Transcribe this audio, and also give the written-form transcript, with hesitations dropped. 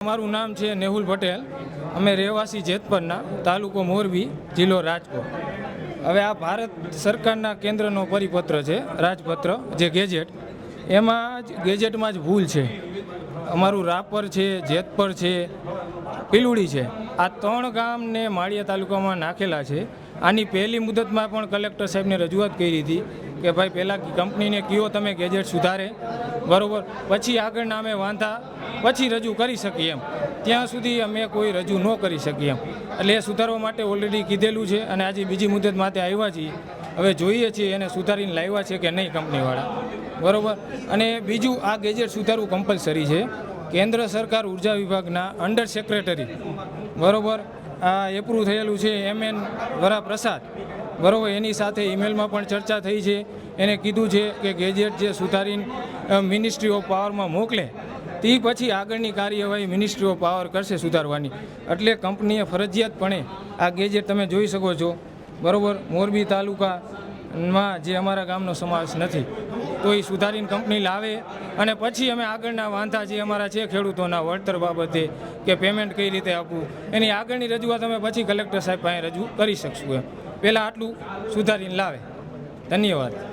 મારું નામ છે નેહુલ પટેલ। અમે રહેવાસી જેતપરના, તાલુકો મોરબી, જિલ્લો રાજકોટ। હવે આ ભારત સરકારના કેન્દ્રનો પરિપત્ર છે, રાજપત્ર જે ગેજેટ, એમાં જ ગેજેટમાં જ ભૂલ છે। અમારું રાપર છે, જેતપર છે, પીલુડી છે, આ 3 ગામને માળિયા તાલુકામાં નાખેલા છે। આની પહેલી મુદતમાં પણ કલેક્ટર સાહેબને રજૂઆત કરી હતી કે ભાઈ પહેલાં કંપનીને કયો તમે ગેજેટ સુધારે, બરાબર, પછી આગળના અમે વાંધા પછી રજૂ કરી શકીએ એમ। ત્યાં સુધી અમે કોઈ રજૂ ન કરી શકીએ એમ, એટલે એ સુધારવા માટે ઓલરેડી કીધેલું છે અને આજે બીજી મુદત માટે આવ્યા છીએ। હવે જોઈએ છીએ એને સુધારીને લાવ્યા છે કે નહીં કંપનીવાળા, બરાબર। અને બીજું, આ ગેજેટ સુધારવું કમ્પલસરી છે। કેન્દ્ર સરકાર ઉર્જા વિભાગના અંડર સેક્રેટરી, બરાબર, આ એપ્રુવ થયેલું છે MN વરાપ્રસાદ, બરાબર, એની સાથે ઈમેલમાં પણ ચર્ચા થઈ છે। એને કીધું છે કે ગેજેટ જે સુધારીને મિનિસ્ટ્રી ઓફ પાવરમાં મોકલે તે પછી આગળની કાર્યવાહી મિનિસ્ટ્રી ઓફ પાવર કરશે સુધારવાની। એટલે કંપનીએ ફરજિયાતપણે આ ગેજેટ તમે જોઈ શકો છો, બરાબર, મોરબી તાલુકામાં જે અમારા ગામનો સમાવેશ નથી, તો એ સુધારીને કંપની લાવે અને પછી અમે આગળના વાંધા જે અમારા છે ખેડૂતોના વળતર બાબતે કે પેમેન્ટ કઈ રીતે આપવું, એની આગળની રજૂઆત અમે પછી કલેક્ટર સાહેબ પાસે રજૂ કરી શકશું એમ। પહેલાં આટલું સુધારીને લાવે। ધન્યવાદ।